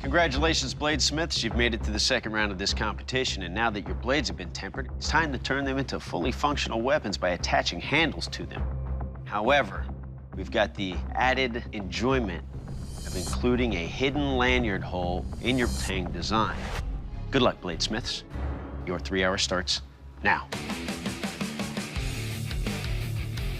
Congratulations, Bladesmiths. You've made it to the second round of this competition, and now that your blades have been tempered, it's time to turn them into fully functional weapons by attaching handles to them. However, we've got the added enjoyment of including a hidden lanyard hole in your tang design. Good luck, Bladesmiths. Your 3 hour starts now.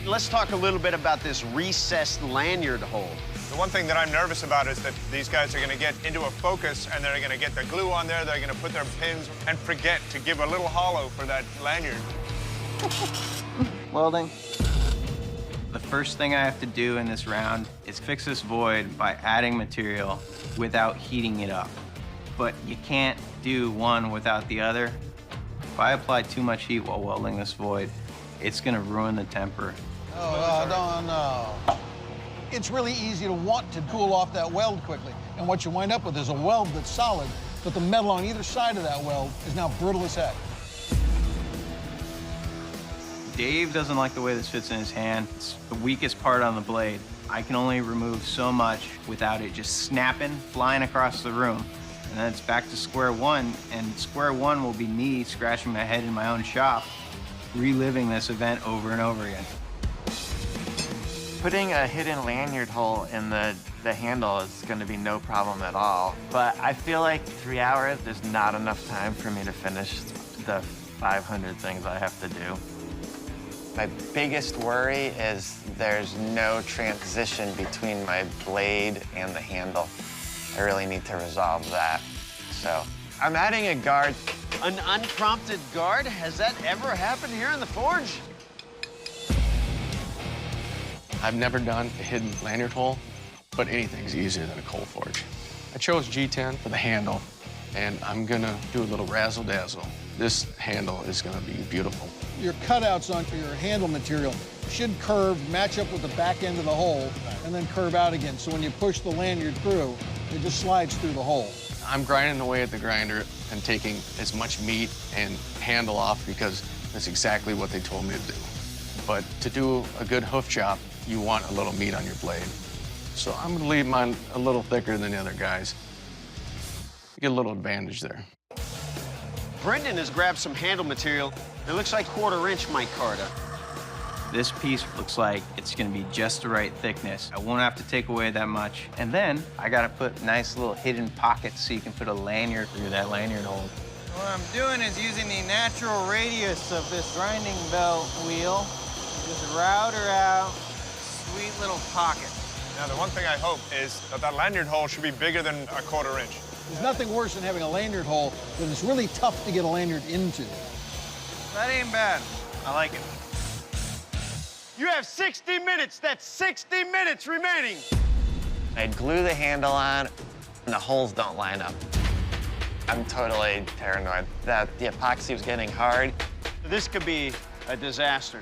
Let's talk a little bit about this recessed lanyard hole. The one thing that I'm nervous about is that these guys are going to get into a focus and they're going to get the glue on there, they're going to put their pins and forget to give a little hollow for that lanyard. Welding. The first thing I have to do in this round is fix this void by adding material without heating it up. But you can't do one without the other. If I apply too much heat while welding this void, it's going to ruin the temper. Oh, no. It's really easy to want to cool off that weld quickly. And what you wind up with is a weld that's solid, but the metal on either side of that weld is now brittle as heck. Dave doesn't like the way this fits in his hand. It's the weakest part on the blade. I can only remove so much without it just snapping, flying across the room. And then it's back to square one, and square one will be me scratching my head in my own shop, reliving this event over and over again. Putting a hidden lanyard hole in the handle is going to be no problem at all. But I feel like 3 hours, there's not enough time for me to finish the 500 things I have to do. My biggest worry is there's no transition between my blade and the handle. I really need to resolve that. So I'm adding a guard. An unprompted guard? Has that ever happened here in the forge? I've never done a hidden lanyard hole, but anything's easier than a cold forge. I chose G10 for the handle, and I'm gonna do a little razzle-dazzle. This handle is gonna be beautiful. Your cutouts on your handle material should curve, match up with the back end of the hole, and then curve out again. So when you push the lanyard through, it just slides through the hole. I'm grinding away at the grinder and taking as much meat and handle off because that's exactly what they told me to do. But to do a good hoof chop, you want a little meat on your blade. So I'm gonna leave mine a little thicker than the other guys. You get a little advantage there. Brendan has grabbed some handle material. It looks like 1/4 inch micarta. This piece looks like it's gonna be just the right thickness. I won't have to take away that much. And then I gotta put nice little hidden pockets so you can put a lanyard through that lanyard hole. What I'm doing is using the natural radius of this grinding belt wheel. Just route her out, sweet little pocket. Now, the one thing I hope is that that lanyard hole should be bigger than a 1/4 inch. There's nothing worse than having a lanyard hole that it's really tough to get a lanyard into. That ain't bad. I like it. You have 60 minutes. That's 60 minutes remaining. I glue the handle on, and the holes don't line up. I'm totally paranoid that the epoxy was getting hard. This could be a disaster.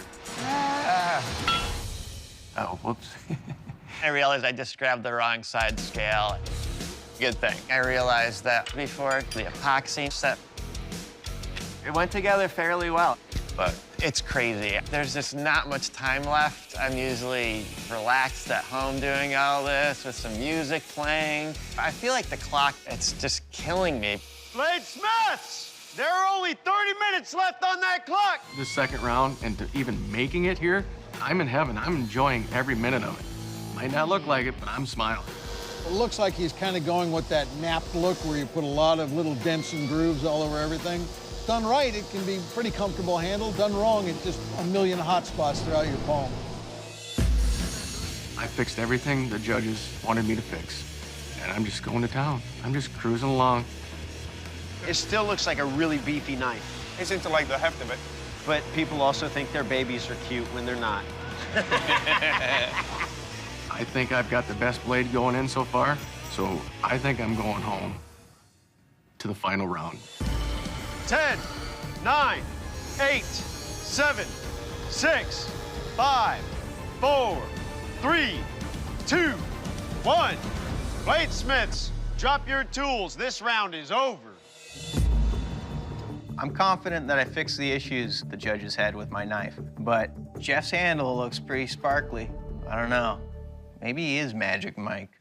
Oh, whoops. I realized I just grabbed the wrong side scale. Good thing. I realized that before the epoxy set. It went together fairly well, but it's crazy. There's just not much time left. I'm usually relaxed at home doing all this with some music playing. I feel like the clock, it's just killing me. Bladesmiths! There are only 30 minutes left on that clock. The second round, and to even making it here, I'm in heaven. I'm enjoying every minute of it. Might not look like it, but I'm smiling. It looks like he's kind of going with that napped look where you put a lot of little dents and grooves all over everything. Done right, it can be pretty comfortable handle. Done wrong, it's just a million hot spots throughout your palm. I fixed everything the judges wanted me to fix, and I'm just going to town. I'm just cruising along. It still looks like a really beefy knife. He seems to like the heft of it. But people also think their babies are cute when they're not. I think I've got the best blade going in so far, so I think I'm going home to the final round. 10, 9, 8, 7, 6, 5, 4, 3, 2, 1. Bladesmiths, drop your tools. This round is over. I'm confident that I fixed the issues the judges had with my knife, but Jeff's handle looks pretty sparkly. I don't know. Maybe he is Magic Mike.